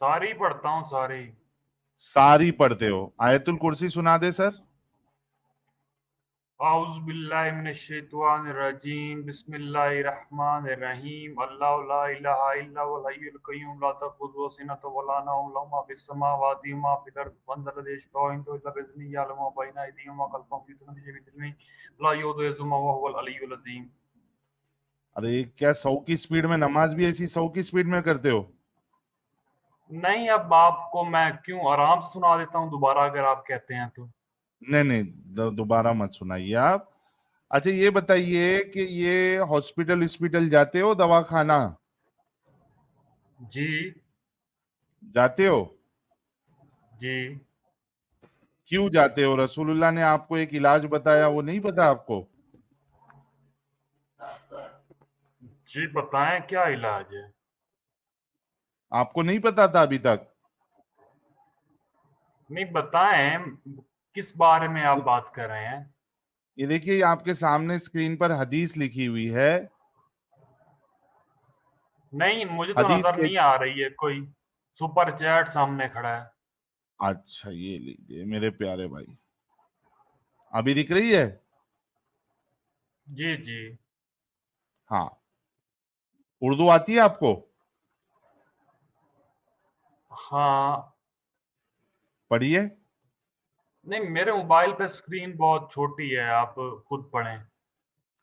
सारी पढ़ता हूँ, सारी। सारी पढ़ते हो। आयतुल कुर्सी सुना दे सर। औज़ु बिल्लाहि मिनश्शैतानिर रजीम, बिस्मिल्लाहिर्रहमानिर्रहीम, अल्लाहु ला इलाहा इल्ला हुवल हय्युल क़य्यूम, ला तअख़ुज़ुहु सिनतुन व ला नौम, लहू मा फ़िस समावाति व मा फ़िल अर्ज़, मन ज़ा लज़ी यशफ़अउ इंदहु इल्ला बिइज़्निही, यअलमु मा बैना अयदीहिम व ख़ल्फ़हुम, युहीतूना बिशैइन मिन इल्मिही, ला युहीतूना बिशैइन व हुवल अलिय्युल अज़ीम। अरे क्या 100 की स्पीड में नमाज भी ऐसी 100 की स्पीड में करते हो? नहीं, अब आपको मैं क्यों, आराम से सुना देता हूँ दोबारा अगर आप कहते हैं तो। नहीं नहीं, दोबारा मत सुनाइए आप। अच्छा ये बताइए कि ये हॉस्पिटल हॉस्पिटल जाते हो, दवाखाना जी। जाते हो? जी। क्यों जाते हो? रसूलुल्लाह ने आपको एक इलाज बताया, वो नहीं पता आपको? जी बताएं क्या इलाज है। आपको नहीं पता था अभी तक? नहीं बताएं, किस बारे में आप बात कर रहे हैं। ये देखिए आपके सामने स्क्रीन पर हदीस लिखी हुई है। नहीं, मुझे तो हदीस नजर के नहीं आ रही है कोई। सुपर चैट सामने खड़ा है। अच्छा ये लीजिए मेरे प्यारे भाई, अभी दिख रही है? जी जी। हाँ। उर्दू आती है आपको? हाँ। पढ़िए। नहीं, मेरे मोबाइल पे स्क्रीन बहुत छोटी है, आप खुद पढ़ें।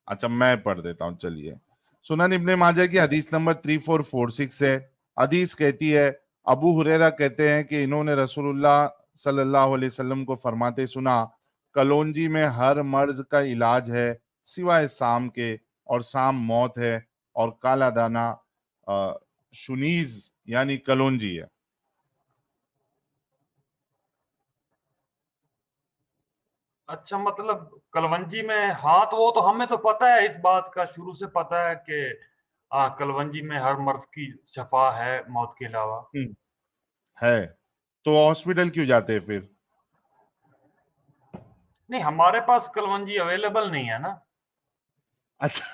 अच्छा मैं पढ़ देता हूं, चलिए। सुनन इब्ने माजा की हदीस नंबर 3446 है। हदीस कहती है, अबू हुरैरा कहते हैं कि इन्होंने रसूलुल्लाह सल्लल्लाहु अलैहि वसल्लम को फरमाते सुना, कलौंजी में हर मर्ज का इलाज है सिवाय साम के, और साम मौत है, और काला दाना शुनीज यानी कलौंजी है। अच्छा, मतलब कलवंजी में, हाँ तो वो तो हमें तो पता है, इस बात का शुरू से पता है कि कलवंजी में हर मर्ज की शफा है मौत के अलावा। है तो हॉस्पिटल क्यों जाते हैं फिर? नहीं, हमारे पास कलवंजी अवेलेबल नहीं है ना। अच्छा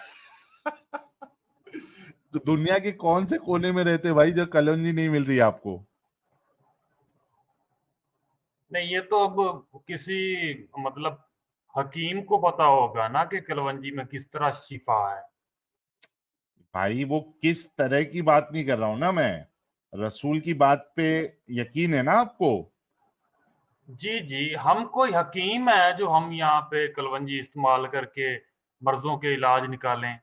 तो दुनिया के कौन से कोने में रहते भाई जब कलौंजी नहीं मिल रही आपको? नहीं, ये तो अब किसी, मतलब हकीम को पता होगा ना कि कलवंजी में किस तरह शिफा है। भाई वो किस तरह की बात नहीं कर रहा हूं ना मैं, रसूल की बात पे यकीन है ना आपको? जी जी, हम कोई हकीम है जो हम यहाँ पे कलवंजी इस्तेमाल करके मर्जों के इलाज निकालें।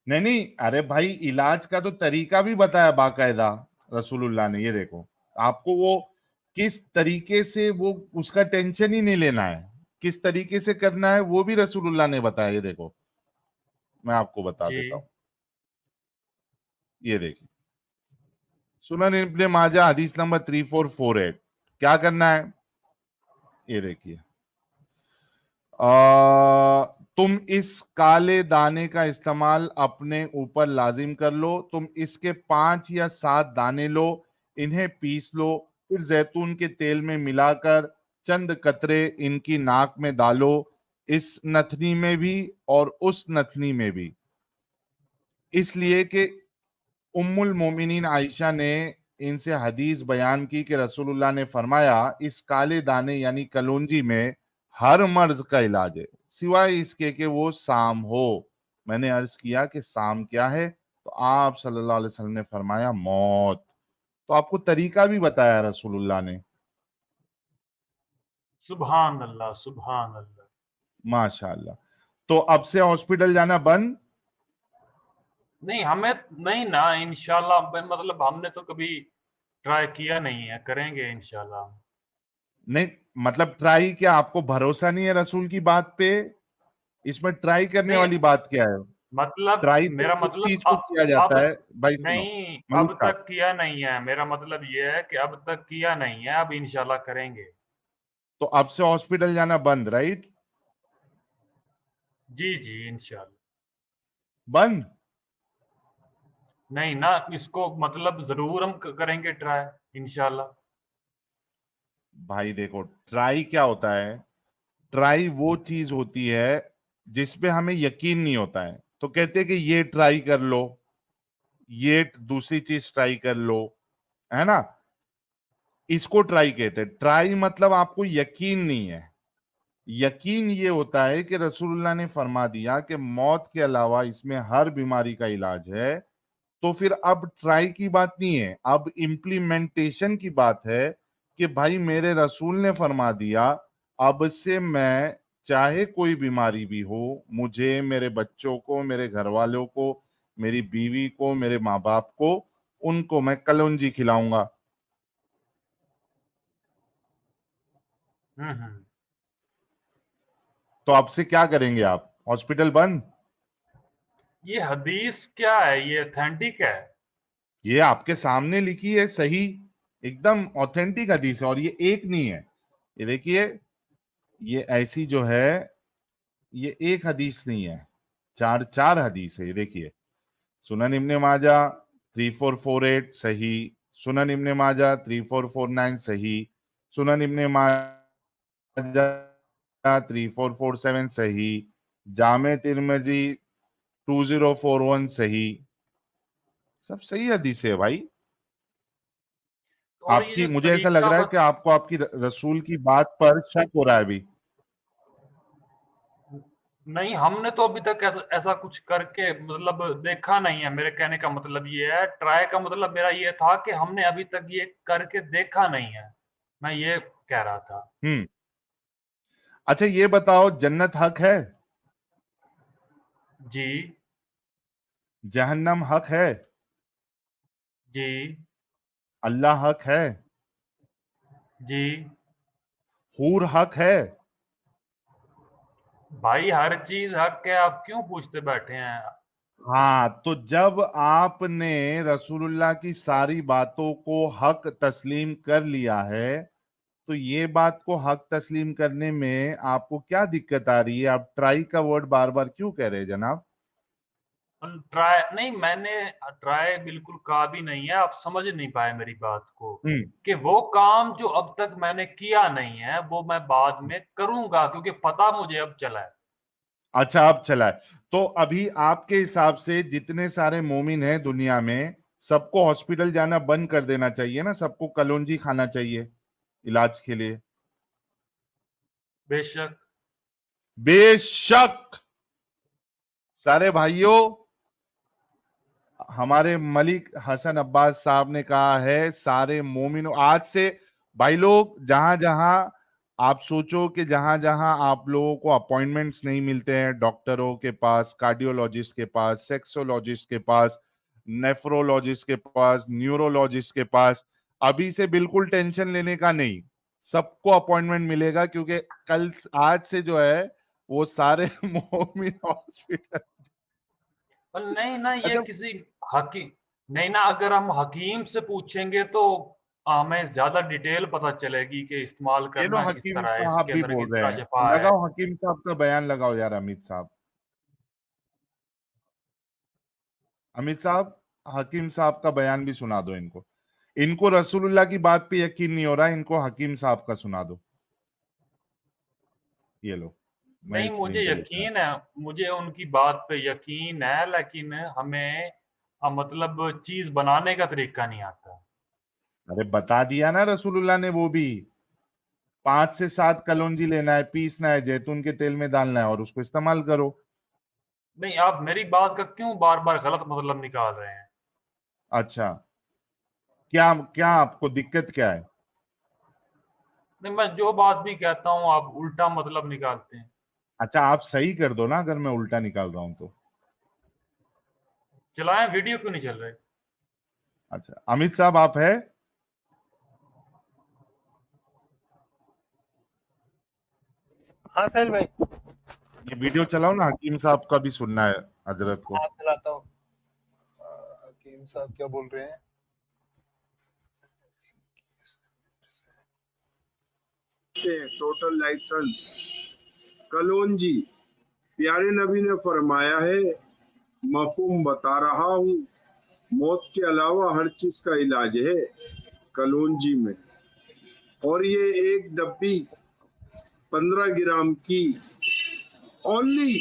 नहीं नहीं, अरे भाई इलाज का तो तरीका भी बताया बाकायदा रसूलुल्लाह ने, ये देखो। आपको वो किस तरीके से, वो उसका टेंशन ही नहीं लेना है, किस तरीके से करना है वो भी रसूलुल्लाह ने बताया। ये देखो मैं आपको बता जी। देता हूँ, ये देखिए। सुनन इब्ने माजा हदीस नंबर 3448। क्या करना है ये देखिए। तुम इस काले दाने का इस्तेमाल अपने ऊपर लाजिम कर लो। तुम इसके 5 या 7 दाने लो, इन्हें पीस लो, फिर जैतून के तेल में मिलाकर चंद कतरे इनकी नाक में डालो, इस नथनी में भी और उस नथनी में भी। इसलिए कि उम्मुल मोमिनीन आयशा ने इनसे हदीस बयान की कि रसूलुल्लाह ने फरमाया, इस काले दाने यानी कलौंजी में हर मर्ज का इलाज है सिवाय इसके कि वो साम हो। मैंने अर्ज किया कि साम क्या है, तो आप सल्लल्लाहु अलैहि वसल्लम ने फरमाया मौत। तो आपको तरीका भी बताया रसूलुल्लाह ने। सुभान अल्लाह, सुभान अल्लाह। माशाअल्लाह। तो अब से हॉस्पिटल जाना बंद? नहीं, हमें नहीं ना, इंशाल्लाह, मतलब हमने तो कभी ट्राई किया नहीं है, करेंगे इंशाल्लाह। नहीं, मतलब ट्राई क्या, आपको भरोसा नहीं है रसूल की बात पे? इसमें ट्राई करने नहीं, वाली बात क्या है? मतलब ट्राई तो मेरा उस मतलब चीज को किया जाता अब है। भाई सुनो नहीं, मलिक अब साहब, तक किया नहीं है, मेरा मतलब ये है कि अब तक किया नहीं है, अब इंशाल्लाह करेंगे। तो अब से हॉस्पिटल जाना बंद, राइट? जी जी, इंशाल्लाह। बंद? नहीं ना, इसको मतलब जरूर हम करेंगे ट्राई, इंशाल्लाह। भाई देखो, ट्राई क्या होता है? ट्राई वो चीज होती है जिसपे हमें यकीन नहीं होता है, तो कहते हैं कि ये ट्राई कर लो, ये दूसरी चीज ट्राई कर लो। है ना। इसको ट्राई कहते हैं। ट्राई मतलब आपको यकीन नहीं है। यकीन ये होता है कि रसूलुल्लाह ने फरमा दिया कि मौत के अलावा इसमें हर बीमारी का इलाज है, तो फिर अब ट्राई की बात नहीं है, अब इम्प्लीमेंटेशन की बात है कि भाई मेरे रसूल ने फरमा दिया, अब से मैं चाहे कोई बीमारी भी हो, मुझे, मेरे बच्चों को, मेरे घर वालों को, मेरी बीवी को, मेरे माँ बाप को, उनको मैं कलौंजी खिलाऊंगा। हम्म। तो अब से क्या करेंगे आप? हॉस्पिटल बंद? ये हदीस क्या है, ये ऑथेंटिक है? ये आपके सामने लिखी है, सही, एकदम ऑथेंटिक हदीस है, और ये एक नहीं है। ये देखिए, ये ऐसी जो है, ये एक हदीस नहीं है, चार चार हदीस है। ये देखिए, सुनन इब्ने माजा 3448 सही, सुनन इब्ने माजा 3449 सही, सुनन इब्ने माजा 3447 सही, जामे तिर्मिजी 2041 सही। सब सही हदीस है भाई। और ये आपकी, जो मुझे ऐसा लग तरीका रहा है कि आपको आपकी रसूल की बात पर शक हो रहा है अभी। नहीं, हमने तो अभी तक ऐसा ऐसा कुछ करके मतलब देखा नहीं है। मेरे कहने का मतलब ये है, ट्राई का मतलब मेरा ये था कि हमने अभी तक ये करके देखा नहीं है, मैं ये कह रहा था। हम्म। अच्छा ये बताओ, जन्नत हक है? जी। जहन्नम हक है? जी। अल्लाह हक है? जी। हूर हक है? भाई हर चीज हक है, आप क्यों पूछते बैठे हैं? हाँ, तो जब आपने रसूलुल्लाह की सारी बातों को हक तस्लीम कर लिया है, तो ये बात को हक तस्लीम करने में आपको क्या दिक्कत आ रही है? आप ट्राई का वर्ड बार बार क्यों कह रहे हैं जनाब? ट्राई नहीं, मैंने ट्राई बिल्कुल कहा भी नहीं है। आप समझ नहीं पाए मेरी बात को, हम्म। कि वो काम जो अब तक मैंने किया नहीं है वो मैं बाद में करूंगा, क्योंकि पता मुझे अब चला है। अच्छा, अब चला है। तो अभी आपके हिसाब से जितने सारे मोमिन हैं दुनिया में, सबको हॉस्पिटल जाना बंद कर देना चाहिए ना? सबको कलौंजी खाना चाहिए इलाज के लिए? बेशक। बेशक। सारे भाइयों, हमारे मलिक हसन अब्बास साहब ने कहा है, सारे मोमिनों आज से, भाई लोग, जहां जहां आप सोचो कि जहां जहां आप लोगों को अपॉइंटमेंट्स नहीं मिलते हैं, डॉक्टरों के पास, कार्डियोलॉजिस्ट के पास, सेक्सोलॉजिस्ट के पास, नेफ्रोलॉजिस्ट के पास, न्यूरोलॉजिस्ट के पास, अभी से बिल्कुल टेंशन लेने का नहीं, सबको अपॉइंटमेंट मिलेगा, क्योंकि कल, आज से जो है वो सारे मोमिन हॉस्पिटल। पर नहीं ना, ये अच्छा, किसी हकीम, नहीं ना, अगर हम हकीम से पूछेंगे तो हमें ज्यादा डिटेल पता चलेगी कि इस्तेमाल ये लो, करना किस हकीम तरह है, साहब इसके भी अंदर किस बोल रहे तरह हैं। शफा है। लगाओ हकीम साहब का बयान, लगाओ यार अमित साहब। अमित साहब, हकीम साहब का बयान भी सुना दो इनको। इनको रसूलुल्लाह की बात पे यकीन नहीं हो रहा, इनको हकीम साहब का सुना दो। ये लो, मैं नहीं, मुझे स्क्रीन पे लिख रहा हूं। यकीन है, मुझे उनकी बात पे यकीन है, लेकिन हमें मतलब चीज बनाने का तरीका नहीं आता। अरे बता दिया ना रसूलुल्लाह ने, वो भी 5 से 7 कलौंजी लेना है, पीसना है, जैतून के तेल में डालना है और उसको इस्तेमाल करो। नहीं, आप मेरी बात का क्यों बार बार गलत मतलब निकाल रहे हैं? अच्छा, क्या क्या आपको दिक्कत क्या है? नहीं, मैं जो बात भी कहता हूँ आप उल्टा मतलब निकालते हैं। अच्छा, आप सही कर दो ना अगर मैं उल्टा निकाल रहा हूं तो। चलाएं, वीडियो क्यों नहीं चल रहे? अच्छा, अमित साहब आप है? हाँ साहिल भाई। ये वीडियो चलाओ ना, हकीम साहब का भी सुनना है हजरत को। हाँ चलाता हूँ। हकीम साहब क्या बोल रहे हैं? टोटल लाइसेंस कलौंजी, प्यारे नबी ने फरमाया है, मफहूम बता रहा हूँ, मौत के अलावा हर चीज का इलाज है कलौंजी में। और ये एक डब्बी 15 ग्राम की ओनली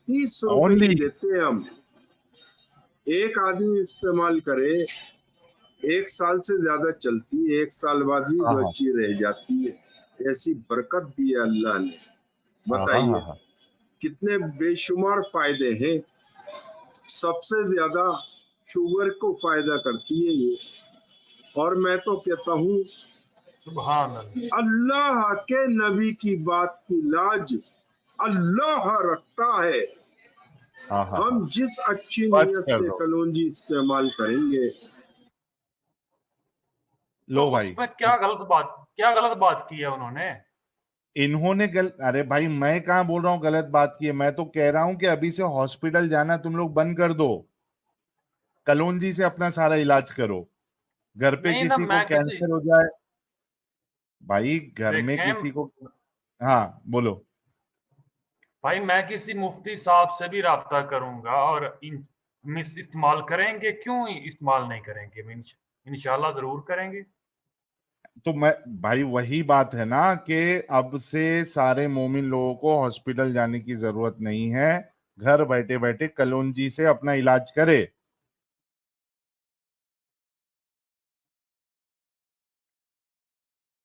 30 रुपए ओनली? की देते हैं हम। एक आदमी इस्तेमाल करे 1 साल से ज्यादा चलती है, 1 साल बाद भी हाँ, हाँ। बची रह जाती है। ऐसी बरकत दी है अल्लाह ने। हाँ, हाँ, बताइए हाँ। कितने बेशुमार फायदे हैं। सबसे ज्यादा शुगर को फायदा करती है ये। और मैं तो कहता हूँ सुभान अल्लाह। अल्लाह के नबी की बात की लाज अल्लाह रखता है। हाँ, हाँ, हम हाँ। जिस अच्छी बस नीयत कर से दो। कलौंजी इस्तेमाल करेंगे, तो लो भाई। उसमें क्या गलत बात की है उन्होंने? इन्होंने अरे भाई मैं कहाँ बोल रहा हूँ गलत बात की है, मैं तो कह रहा हूँ कि अभी से हॉस्पिटल जाना तुम लोग बंद कर दो, कलौंजी से अपना सारा इलाज करो। घर पे नहीं ना, किसी को मैं किसी कैंसर हो जाए, भाई घर में देखें किसी को, हाँ बोलो। भाई, मैं किसी मुफ्ती साहब से भी राब्ता करूंगा और इस्तेमाल करेंगे, क्यों इस्तेमाल नहीं करेंगे? इंशाल्लाह जरूर करेंगे। तो मैं भाई वही बात है ना कि अब से सारे मोमिन लोगों को हॉस्पिटल जाने की जरूरत नहीं है, घर बैठे बैठे कलौंजी से अपना इलाज करे।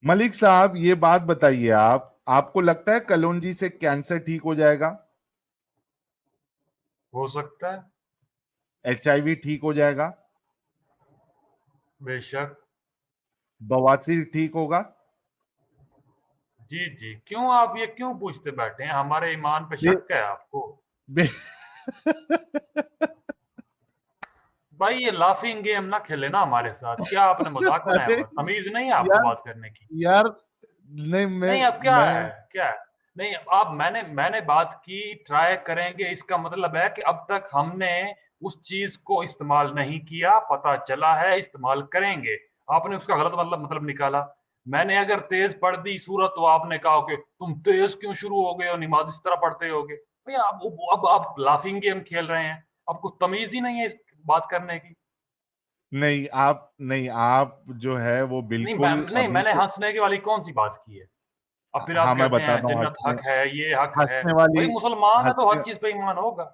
मलिक साहब ये बात बताइए, आपको लगता है कलौंजी से कैंसर ठीक हो जाएगा? हो सकता है। एचआईवी ठीक हो जाएगा? बेशक। बवासीर ठीक होगा? जी जी, क्यों आप ये क्यों पूछते बैठे हैं? हमारे ईमान पे बे, शक है आपको? बे, भाई ये लाफिंग गेम ना खेले ना हमारे साथ। क्या आपने मजाक बनाया अरे हुआ है? तमीज नहीं है आपको यार, बात करने की? यार नहीं नहीं, अब क्या मैं है, क्या है? नहीं, आप मैंने बात की, ट्राई करेंगे, इसका मतलब है कि अब तक हमने उस चीज को इस्तेमाल नहीं किया, पता चला है, इस्तेमाल करेंगे। आपने उसका गलत मतलब निकाला। मैंने अगर तेज पढ़ दी सूरत तो आपने कहा कि तुम तेज क्यों शुरू हो गए हो, नमाज इस तरह पढ़ते होगे। भैया अब आप लाफिंग गेम खेल रहे हैं। आपको तमीज ही नहीं है इस बात करने की। नहीं आप जो है वो बिल्कुल नहीं, अभी मैंने से। हंसने की वाली कौन सी बात की है? अब फिर आप हाँ मैं कहते हैं बताता हूँ, जन्नत हंसने हक है, ये हक है। हंसने वाली भाई मुसलमान है तो हंसने हर चीज पे ईमान होगा।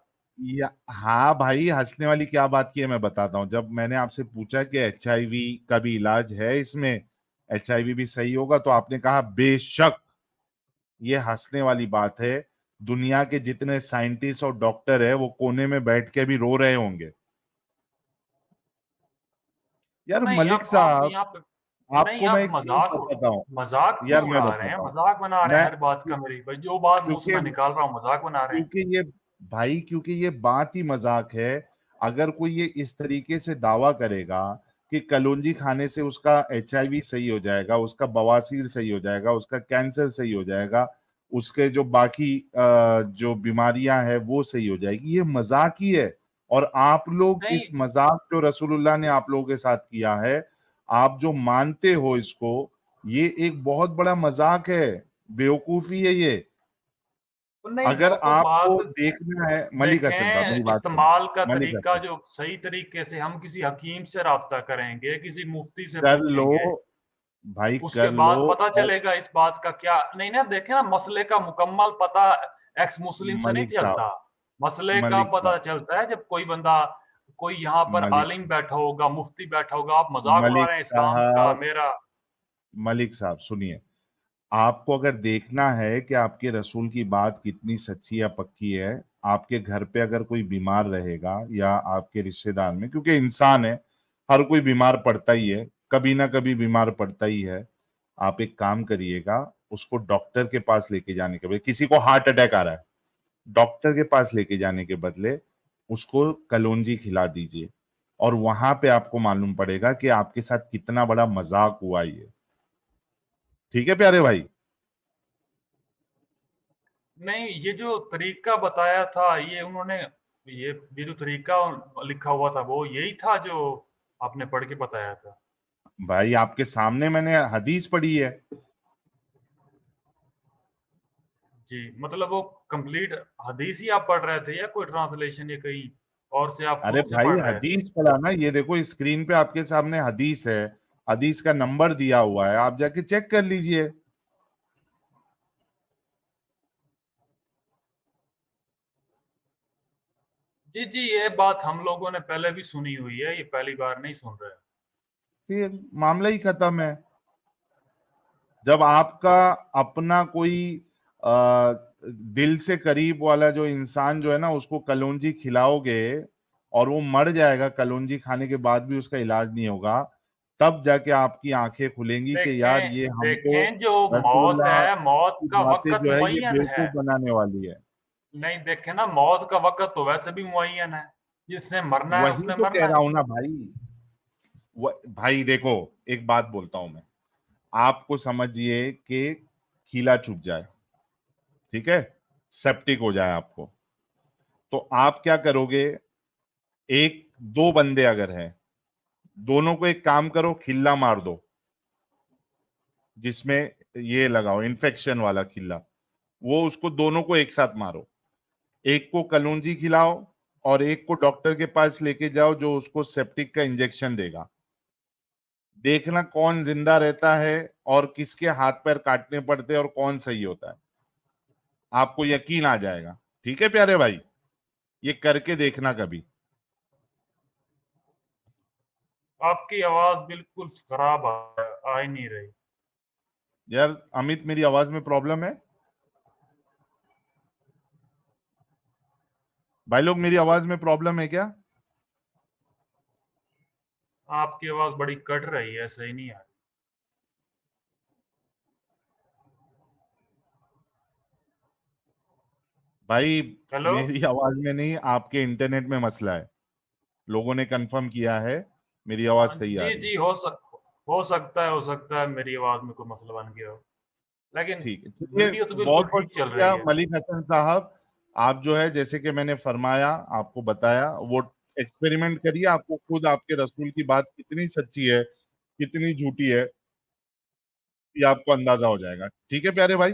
हाँ भाई, हंसने वाली क्या बात की है मैं बताता हूँ। जब मैंने आपसे पूछा कि एचआईवी का भी इलाज है इसमें, एचआईवी भी सही होगा, तो आपने कहा बेशक। ये हंसने वाली बात है। दुनिया के जितने साइंटिस्ट और डॉक्टर है वो कोने में बैठ के भी रो रहे होंगे। यार नहीं, मलिक अब आप साहब, यहाँ पे नहीं, आपको मैं आप एक चीज मजाक बताता हूँ। मजाक यार क्यों मैं उड़ा रहे हैं? बताता हूँ। मजाक बना रहे हैं मैं हर बात का। मेरी भाई जो बात मुंह से क्योंकि मैं निकाल रहा हूँ मजाक बना रहे हैं। क्योंकि ये भाई क्योंकि ये बात ही मजाक है। अगर कोई ये इस तरीके से दावा करेगा कि कलौंजी खाने से उसका एचआईवी सही हो जाएगा, उसका बवासीर सही हो जाएगा, उसका कैंसर सही हो जाएगा, उसके जो बाकी जो बीमारियां हैं वो सही हो जाएगी, ये मजाक ही है। और आप लोग नहीं इस मजाक जो रसूलुल्लाह ने आप लोगों के साथ किया है, आप जो मानते हो इसको, ये एक बहुत बड़ा मजाक है, बेवकूफी है ये। नहीं, अगर वो तो आपको बात देखना है, मलिक हसन साहब मेरी देखें, बात सुनो। इस्तेमाल का मलिक तरीका हसन, जो सही तरीके से हम किसी हकीम से राब्ता करेंगे, किसी मुफ्ती से कर लो पूछेंगे, भाई, उसके कर लो। बाद पता और चलेगा इस बात का क्या। नहीं ना, देखे ना, मसले का मुकम्मल पता एक्स मुस्लिम से नहीं मलिक साहब, चलता। मसले का मलिक पता साहब, चलता है जब कोई बंदा, कोई यहाँ पर मलिक आलिम बैठा होगा, मुफ्ती बैठा होगा। आप मजाक उड़ा मलिक रहे हैं इस्लाम का साहब, मेरा। मलिक साहब सुनिए। आपको अगर देखना है कि आपके रसूल की बात कितनी सच्ची या पक्की है, आपके घर पे अगर कोई बीमार रहेगा या आपके रिश्तेदार में, क्योंकि इंसान है, हर कोई बीमार पड़ता ही है, कभी ना कभी बीमार पड़ता ही है। आप एक काम करिएगा, उसको डॉक्टर के पास लेके जाने के बदले, किसी को हार्ट अटैक आ रहा है, डॉक्टर के पास लेके जाने के बदले उसको कलौंजी खिला दीजिए, और वहां पे आपको मालूम पड़ेगा कि आपके साथ कितना बड़ा मजाक हुआ ये। ठीक है प्यारे भाई? नहीं, ये जो तरीका बताया था, ये उन्होंने, ये जो तरीका लिखा हुआ था वो यही था जो आपने पढ़ के बताया था? भाई आपके सामने मैंने हदीस पढ़ी है। जी, मतलब वो कंप्लीट हदीस ही आप पढ़ रहे थे या कोई ट्रांसलेशन या कहीं और से आप अरे खुद से भाई पढ़ रहे थे? हदीस पढ़ा ना, ये देखो स्क्रीन पे आपके सामने हदीस है, हदीस का नंबर दिया हुआ है, आप जाके चेक कर लीजिए। जी जी, ये बात हम लोगों ने पहले भी सुनी हुई है, ये पहली बार नहीं सुन रहे। پھر معاملہ ہی ختم ہے. جب آپ کا اپنا کوئی دل سے قریب والا جو انسان جو ہے نا اس کو کلونجی کھلاؤ گے اور وہ مر جائے گا کلونجی کھانے کے بعد بھی اس کا علاج نہیں ہوگا, تب جا کے آپ کی آنکھیں کھلیں گی کہ یار یہ ہم کو دیکھیں جو رسول موت اللہ ہے، موت کی کا باتیں وقت جو ہے یہ معین ہے. بیوقوف بنانے والی ہے. نہیں دیکھیں نا، موت کا وقت تو ویسے بھی معین ہے، جس نے مرنا ہے اس وہی نے تو مرنا کہہ ہے. رہا ہوں نا بھائی. بھائی دیکھو ایک بات بولتا ہوں میں, آپ کو سمجھیے کہ کھیلا چھپ جائے, ٹھیک ہے, سیپٹک ہو جائے آپ کو, تو آپ کیا کرو گے؟ ایک دو بندے اگر ہیں, دونوں کو ایک کام کرو, کھلا مار دو جس میں یہ لگاؤ انفیکشن والا کھلا, وہ اس کو دونوں کو ایک ساتھ مارو, ایک کو کلونجی کھلاؤ اور ایک کو ڈاکٹر کے پاس لے کے جاؤ جو اس کو سیپٹک کا انجیکشن دے گا. دیکھنا کون زندہ رہتا ہے اور کس کے ہاتھ پیر کاٹنے پڑتے اور کون صحیح ہوتا ہے, آپ کو یقین آ جائے گا. ٹھیک ہے پیارے بھائی, یہ کر کے دیکھنا کبھی. آپ کی آواز بالکل خراب آ ہی نہیں رہی. یار امیت, میری آواز میں پرابلم ہے؟ بھائی لوگ میری آواز میں پرابلم ہے کیا؟ آپ کی آواز بڑی کٹ رہی ہے، صحیح نہیں ہے. بھائی ہیلو، میری آواز میں نہیں, آپ کے انٹرنیٹ میں مسئلہ ہے. لوگوں نے کنفرم کیا ہے میری آواز صحیح آ جی رہی ہے. جی ہو سکتا ہے میری آواز میں کوئی مسئلہ بن گیا ہو، لیکن ٹھیک ہے, چلیے, ویڈیو تو بہت بالکل بہت ٹھیک چل شکریہ رہی ہے. ملک حسن صاحب. آپ جو ہے جیسے کہ میں نے فرمایا, آپ کو بتایا, وہ ایکسپیریمنٹ کریے, آپ کو خود آپ کے رسول کی بات کتنی سچی ہے کتنی جھوٹی ہے یہ آپ کو اندازہ ہو جائے گا. ٹھیک ہے پیارے بھائی.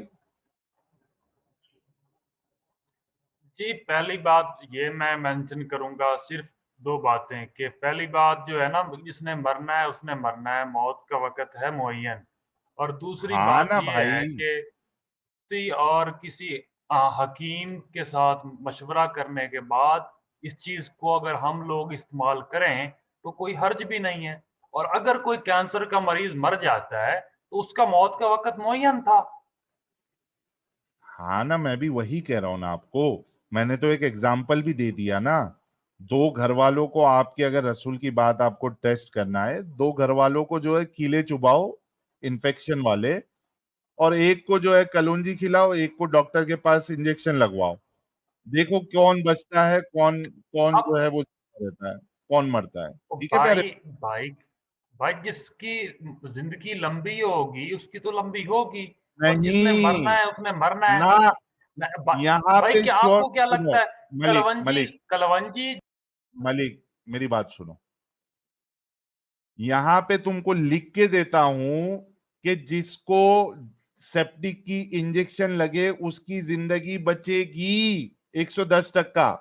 جی پہلی بات یہ میں مینشن کروں گا، صرف دو باتیں، کہ پہلی بات جو ہے نا، جس نے مرنا ہے اس نے مرنا ہے، موت کا وقت ہے معین. اور دوسری ہاں بات نا یہ ہے بھائی, کہ کسی حکیم کے ساتھ مشورہ کرنے کے بعد اس چیز کو اگر ہم لوگ استعمال کریں تو کوئی حرج بھی نہیں ہے. اور اگر کوئی کینسر کا مریض مر جاتا ہے تو اس کا موت کا وقت معین تھا. ہاں نا, میں بھی وہی کہہ رہا ہوں نا آپ کو. میں نے تو ایک ایگزامپل بھی دے دیا نا. دو گھر والوں کو, آپ کے اگر رسول کی بات آپ کو ٹیسٹ کرنا ہے, دو گھر والوں کو جو ہے کیلے چباؤ انفیکشن والے, اور ایک کو جو ہے کلونجی کھلاؤ, ایک کو ڈاکٹر کے پاس انجیکشن لگواؤ. دیکھو کون بچتا ہے, کون کون اب جو ہے وہ رہتا ہے, کون مرتا ہے. ٹھیک ہے پیارے. بھائی بھائی بھائی جس کی زندگی لمبی ہوگی اس کی تو لمبی ہوگی، اور جس نے مرنا نہیں ہے اس نے مرنا ہے. نہ, یہاں بھائی پہ کیا آپ کو کیا سنو, لگتا ہے ملک ملک کلونجی ملک میری بات سنو. یہاں پہ تم کو لکھ کے دیتا ہوں کہ جس کو سیپٹک کی انجیکشن لگے اس کی زندگی بچے گی 110%,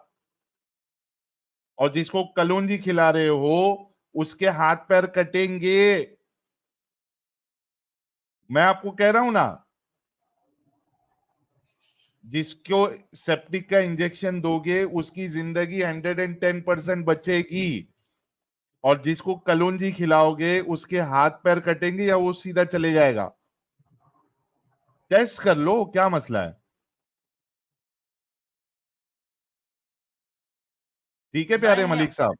اور جس کو کلونجی کھلا رہے ہو اس کے ہاتھ پیر کٹیں گے. میں آپ کو کہہ رہا ہوں نا, جس کو سیپٹک کا انجیکشن دو گے اس کی زندگی 110% بچے گی, اور جس کو کلونجی کھلاؤ گے اس کے ہاتھ پیر کٹیں گے یا وہ سیدھا چلے جائے گا. ٹیسٹ کر لو, کیا مسئلہ ہے. ٹھیک ہے پیارے نہیں. ملک صاحب.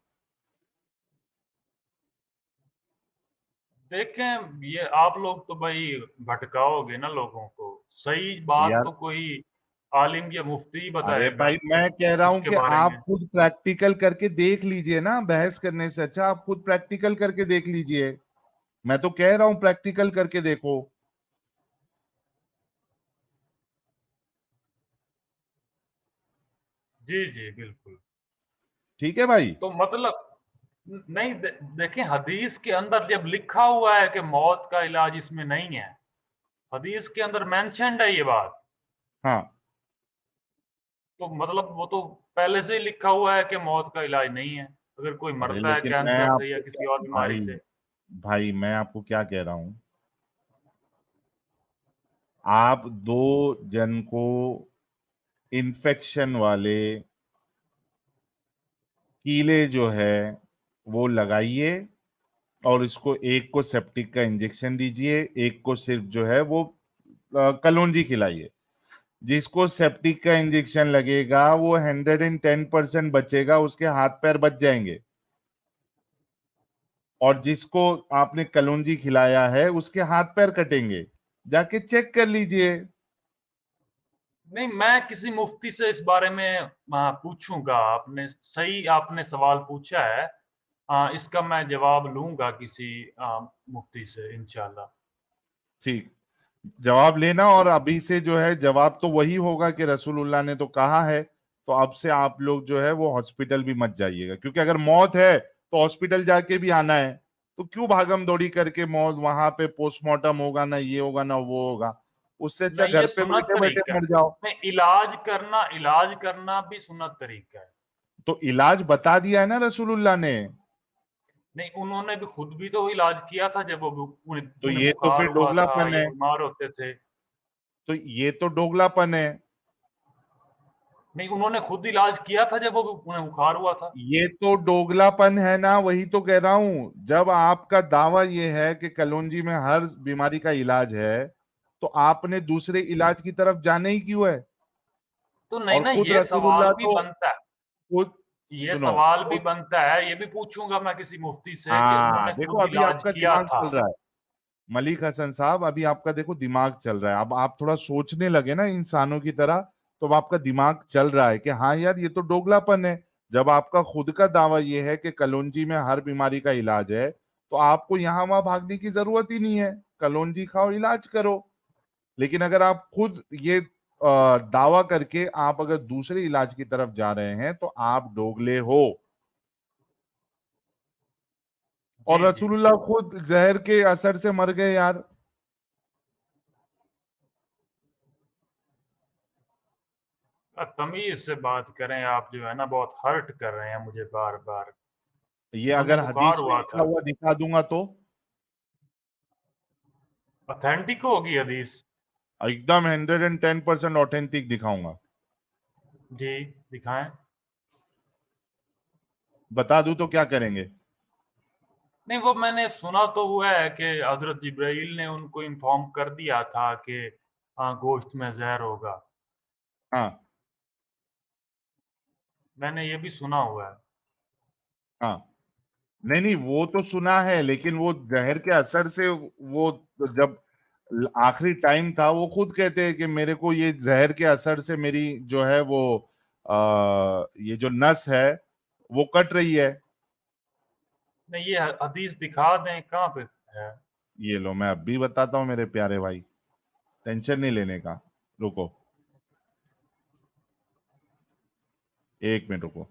دیکھیں یہ آپ لوگ تو بھائی بھٹکاؤ گے نا لوگوں کو. صحیح بات یار تو کوئی عالم یا مفتی ہی ارے بتائے گا بھائی, میں کہہ رہا اس ہوں کے کہ بارے میں. آپ خود پریکٹیکل کر کے دیکھ لیجئے نا, بحث کرنے سے اچھا آپ خود پریکٹیکل کر کے دیکھ لیجئے. میں تو کہہ رہا ہوں پریکٹیکل کر کے دیکھو. جی جی بالکل. ٹھیک ہے بھائی. تو مطلب نہیں، دیکھیں حدیث کے اندر جب لکھا ہوا ہے کہ موت کا علاج اس میں نہیں ہے، حدیث کے اندر مینشنڈ ہے یہ بات، ہاں تو مطلب وہ تو پہلے سے ہی لکھا ہوا ہے کہ موت کا علاج نہیں ہے اگر کوئی ارے مرتا ہے لیکن میں کینسر آپ سے یا کو کسی اور بیماری سے. بھائی میں آپ کو کیا کہہ رہا ہوں, آپ دو جن کو انفیکشن والے کیلے جو ہے وہ لگائیے, और इसको एक को सेप्टिक का इंजेक्शन दीजिए, एक को सिर्फ जो है वो कलौंजी खिलाइए। जिसको सेप्टिक का इंजेक्शन लगेगा वो 110% बचेगा, उसके हाथ पैर बच जाएंगे, और जिसको आपने कलौंजी खिलाया है उसके हाथ पैर कटेंगे। जाके चेक कर लीजिए। नहीं, मैं किसी मुफ्ती से इस बारे में पूछूंगा। आपने सवाल पूछा है, इसका मैं जवाब लूंगा किसी मुफ्ती से इंशाल्लाह। ठीक, जवाब लेना, और अभी से जो है जवाब तो वही होगा कि रसूलुल्लाह ने तो कहा है, तो अब से आप लोग जो है वो हॉस्पिटल भी मत जाइएगा, क्योंकि अगर मौत है तो हॉस्पिटल जाके भी आना है, तो क्यों भागम दौड़ी करके मौत, वहां पे पोस्टमार्टम होगा ना, ये होगा ना वो होगा, उससे अच्छा नहीं, ये घर पे सुन्नत बैठे बैठे तरीका है। मर जाओ। नहीं, इलाज करना भी सुन्नत तरीका है। तो इलाज बता दिया है ना रसूलुल्लाह ने। नहीं, उन्होंने भी खुद भी तो इलाज किया था जब तो उन्हें ये तो बुखार फिर हुआ था दोगलापन या है, बीमार होते थे। तो ये तो दोगलापन है। नहीं, उन्होंने खुद इलाज किया था जब उन्हें बुखार हुआ था। ये तो दोगलापन है ना, वही तो कह रहा हूं। जब आपका दावा ये है कि कलौंजी में हर बीमारी का इलाज है, तो आपने दूसरे इलाज की तरफ जाने ही क्यों है? तो नहीं और ना, खुद ये सवाल रसूलुल्लाह भी तो बनता है। खुद, ये सुनो, सवाल भी खुद, बनता है, ये भी पूछूंगा मैं किसी मुफ्ती से कि हाँ उन्होंने देखो खुद अभी इलाज आपका किया दिमाग था। चल रहा है, मलिक हसन साहब, अभी आपका देखो दिमाग चल रहा है। अब आप थोड़ा सोचने लगे ना इंसानों की तरह, तो अब आपका दिमाग चल रहा है कि हाँ यार ये तो दोगलापन है। जब आपका खुद का दावा ये है कि कलौंजी में हर बीमारी का इलाज है, तो आपको यहाँ वहां भागने की जरूरत ही नहीं है, कलौंजी खाओ, इलाज करो। लेकिन अगर आप खुद ये दावा करके आप अगर दूसरे इलाज की तरफ जा रहे हैं, तो आप दोगले हो। और जी जी। रसूलुल्लाह खुद जहर के असर से मर गए यार। तमीज से बात करें, आप जो है ना बहुत हर्ट कर रहे हैं मुझे बार बार। ये उन्हें अगर बुखार हदीस में हुआ लिखा था। हुआ दिखा दूंगा तो ऑथेंटिक होगी हदीस। एकदम 110% ऑथेंटिक दिखाऊंगा। जी, दिखाएं। बता दूं तो क्या करेंगे? नहीं, वो मैंने सुना तो हुआ है कि हजरत जिब्राइल ने उनको इन्फॉर्म कर दिया था कि गोश्त में जहर होगा। हाँ, मैंने ये भी सुना हुआ है। हाँ, नहीं नहीं, वो तो सुना है, लेकिन वो जहर के असर से वो जब आखिरी टाइम था, वो खुद कहते हैं कि मेरे को ये जहर के असर से मेरी जो है वो ये जो नस है वो कट रही है। नहीं, ये हदीस दिखा दें कहाँ पे है। ये लो, मैं अब भी बताता हूँ मेरे प्यारे भाई, टेंशन नहीं लेने का। रुको, एक मिनट रुको।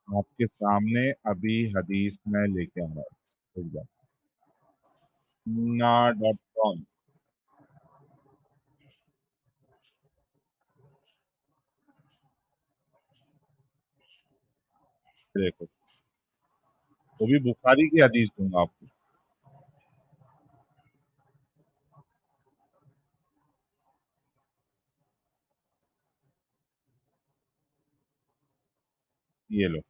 आपके सामने अभी हदीस में लेके आ रहा हूँ, na.com। देखो, वो भी बुखारी की हदीस दूंगा आपको। ये लो,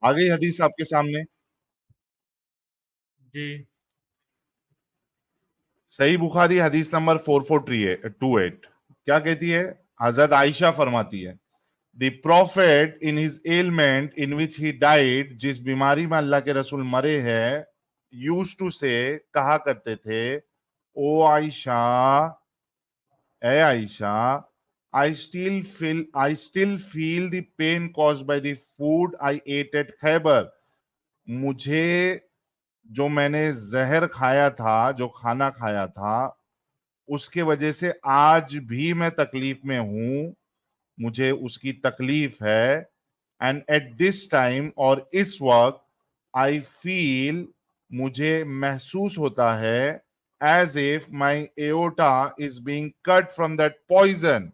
आ गई हदीस आपके सामने। जी सही बुखारी हदीस नंबर 4428 क्या कहती है? हजरत आयशा फरमाती है, the prophet in his ailment in which he died, जिस बीमारी में अल्लाह के रसूल मरे हैं, यूज टू से, कहा करते थे, ओ आयशा, ए Ayesha, I still feel the pain caused by the food I ate at Khaybar। मुझे जो मैंने जहर खाया था, जो खाना खाया था, उसके वजह से आज भी मैं तकलीफ में हूं, मुझे उसकी तकलीफ है। एंड एट दिस टाइम, और इस वक्त, आई फील, मुझे महसूस होता है, as if my aorta is being cut from that poison.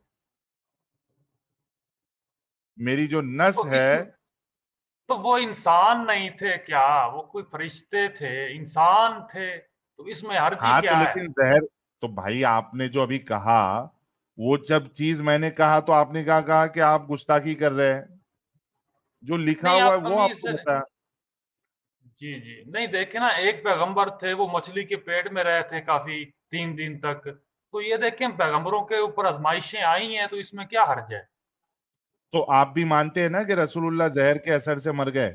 मेरी जो नस तो है, इसमें तो वो इंसान नहीं थे क्या? वो कोई फरिश्ते थे, इंसान थे, तो इसमें हर्जी हाँ तो क्या है? लेकिन जहर, तो भाई आपने जो अभी कहा, वो जब चीज मैंने कहा तो आपने कहा कि आप गुस्ताखी कर रहे हैं। जो लिखा नहीं, हुआ है आप वो तमीज आपको से, बताया। जी जी, नहीं देखे ना, एक पैगंबर थे, वो मछली के पेट में रहे थे काफी 3 दिन तक। तो ये देखें, पैगंबरों के ऊपर आजमाइशें आई हैं, तो इसमें क्या हर्ज है? तो आप भी मानते हैं ना कि रसूलुल्लाह जहर के असर से मर गए?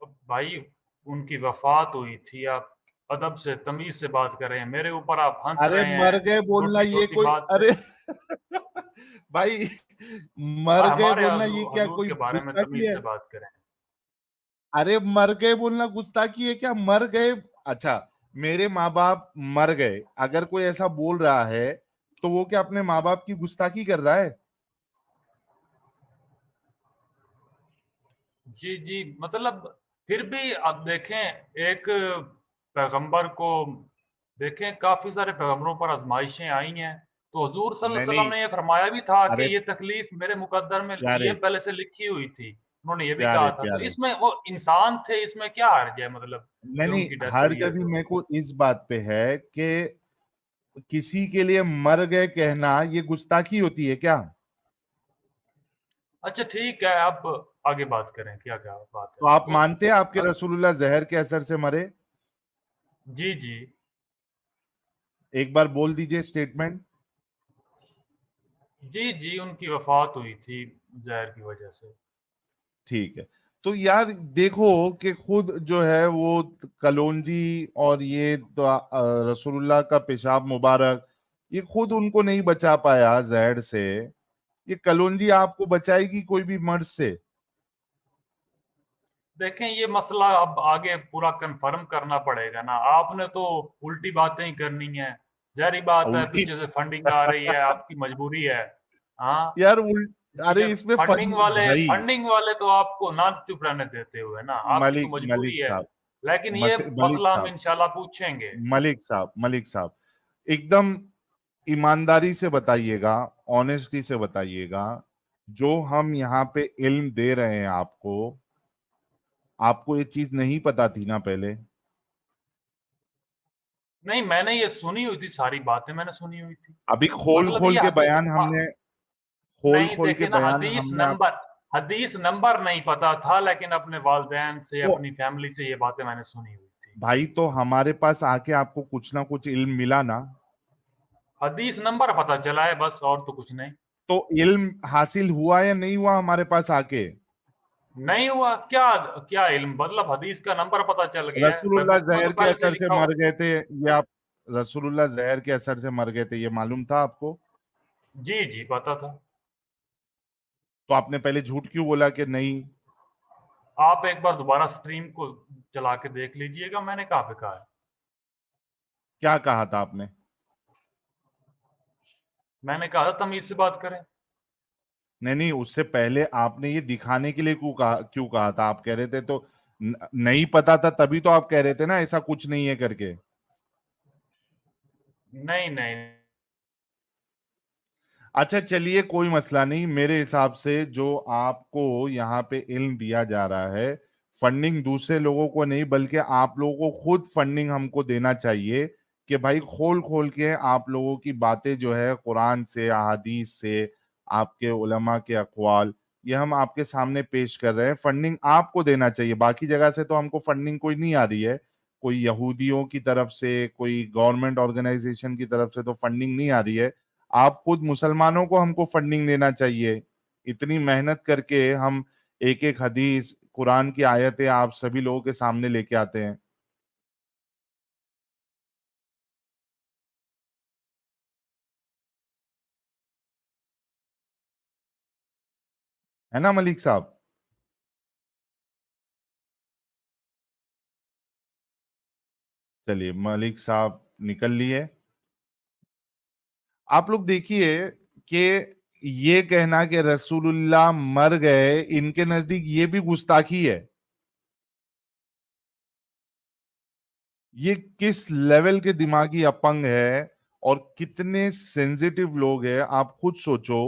तो भाई, उनकी वफात हुई थी, आप अदब से तमीज से बात कर रहे हैं, मेरे ऊपर आप हंस अरे रहे मर हैं गए बोलना छोटी ये छोटी कोई, बात पे। अरे भाई, मर गए हमारे बोलना ये क्या हजूर कोई के बारे में गुस्ताखी तमीज है? से बात करें। अरे मर गए बोलना गुस्ताखी है क्या? मर गए, अच्छा, मेरे माँ बाप मर गए, अगर कोई ऐसा बोल रहा है तो वो क्या अपने माँ बाप की गुस्ताखी कर रहा है? जी जी, मतलब फिर भी आप देखें, एक पैगंबर को देखें, काफी सारे पैगंबरों पर आजमाइशें आई हैं, तो हुजूर सल्लल्लाहु नहीं अलैहि वसल्लम नहीं, ने ये फरमाया भी था अरे कि ये तकलीफ मेरे मुकद्दर में ये प्यारे पहले से लिखी हुई थी, उन्होंने ये भी प्यारे कहा था। तो प्यारे, इसमें वो इंसान थे, इसमें क्या हर्ज है, मतलब नहीं कि नहीं, उनकी डेथ हर हुई है जगह तो। मेरे को इस बात पे है कि किसी के लिए मर गए कहना ये गुस्ताखी होती है क्या? अच्छा ठीक है, आप आगे बात करें, क्या क्या बात है तो आप तो। मानते हैं आपके रसूलुल्लाह जहर के असर से मरे? जी जी एक बार बोल दीजिए स्टेटमेंट। जी जी, उनकी वफात हुई थी जहर की वजह से। ठीक है। तो यार देखो कि खुद जो है वो कलौंजी और ये तो रसूलुल्लाह का पेशाब मुबारक, ये खुद उनको नहीं बचा पाया जहर से, ये कलौंजी आपको बचाएगी कोई भी मर्ज से? देखें, ये मसला अब आगे पूरा कंफर्म करना पड़ेगा ना, आपने तो उल्टी बातें ही करनी है। जारी बात है, उल्टी पीछे से फंडिंग आ रही है, आपकी मजबूरी है। हाँ, यार ये अरे इसमें फंडिंग वाले भाई, फंडिंग वाले तो आपको ना चुप रहने देते हुए ना, आपकी तो मलिक मजबूरी है। साहब, लेकिन ये मलिक मसला हम साहब, इंशाल्लाह पूछेंगे। मलिक साहब, एकदम ईमानदारी से बताइएगा, ऑनेस्टी से बताइएगा, जो हम यहाँ पे इल्म दे रहे हैं आपको, आपको ये चीज नहीं पता थी ना पहले? नहीं, मैंने ये सुनी हुई थी, सारी बातें मैंने सुनी हुई थी। अभी खोल मतलब खोल ये के बयान हमने, खोल नहीं, खोल के देखिए ना, बयान हदीस हमने आप, नंबर हदीस नंबर नहीं पता था, लेकिन अपने वालिदैन से, तो अपनी फैमिली से ये बातें मैंने सुनी हुई थी। भाई तो हमारे पास आके आपको कुछ ना कुछ इल्म मिला ना? हदीस नंबर पता चला है बस, और तो कुछ नहीं। तो इल्म हासिल हुआ या नहीं हुआ हमारे पास आके? नहीं हुआ क्या? क्या इल्म, मतलब हदीस का नंबर पता चल गया है, रसूलुल्लाह बुक में तो जहर के पहले से असर से लिखा मर हुआ। गए थे, ये आप, रसूलुल्लाह जहर के असर से मर गए थे ये मालूम था आपको? जी जी, पता था। तो आपने पहले झूठ क्यों बोला कि नहीं? आप एक बार दोबारा स्ट्रीम को चला के देख लीजिएगा, मैंने कहाँ पे कहा है। क्या कहा था आपने? मैंने कहा था तमीज से बात करें। नहीं नहीं, उससे पहले आपने ये दिखाने के लिए क्यों कहा था? आप कह रहे थे तो नहीं पता था, तभी तो आप कह रहे थे ना ऐसा कुछ नहीं है करके। नहीं नहीं। अच्छा चलिए, कोई मसला नहीं, मेरे हिसाब से जो आपको यहाँ पे इल्म दिया जा रहा है, फंडिंग दूसरे लोगों को नहीं बल्कि आप लोगों को खुद फंडिंग हमको देना चाहिए, कि भाई खोल खोल के आप लोगों की बातें जो है कुरान से, अहादीस से, आपके उलमा के अक़वाल, ये हम आपके सामने पेश कर रहे हैं। फंडिंग आपको देना चाहिए, बाकी जगह से तो हमको फंडिंग कोई नहीं आ रही है, कोई यहूदियों की तरफ से, कोई गवर्नमेंट ऑर्गेनाइजेशन की तरफ से तो फंडिंग नहीं आ रही है। आप खुद मुसलमानों को हमको फंडिंग देना चाहिए। इतनी मेहनत करके हम एक एक हदीस, कुरान की आयतें आप सभी लोगों के सामने लेके आते हैं, है ना मलिक साहब? चलिए, मलिक साहब निकल लिए। आप लोग देखिए कि ये कहना कि रसूलुल्लाह मर गए, इनके नजदीक ये भी गुस्ताखी है। ये किस लेवल के दिमागी अपंग है, اور کتنے سینسیٹیو لوگ ہیں. آپ خود سوچو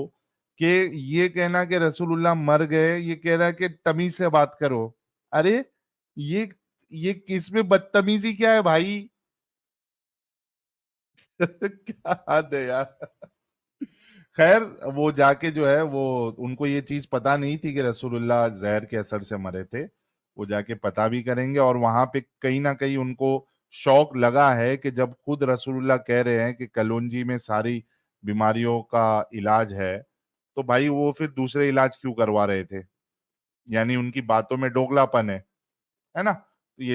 کہ یہ کہنا کہ رسول اللہ مر گئے, یہ کہہ رہا ہے کہ تمیز سے بات کرو. ارے یہ کس میں بدتمیزی کیا ہے بھائی؟ کیا حد ہے یار. خیر وہ جا کے جو ہے وہ ان کو یہ چیز پتا نہیں تھی کہ رسول اللہ زہر کے اثر سے مرے تھے. وہ جا کے پتا بھی کریں گے, اور وہاں پہ کہیں نہ کہیں ان کو شوق لگا ہے کہ جب خود رسول اللہ کہہ رہے ہیں کہ کلونجی میں ساری بیماریوں کا علاج ہے, تو بھائی وہ پھر دوسرے علاج کیوں کروا رہے تھے؟ یعنی ان کی باتوں میں ڈوگلا پن ہے نا.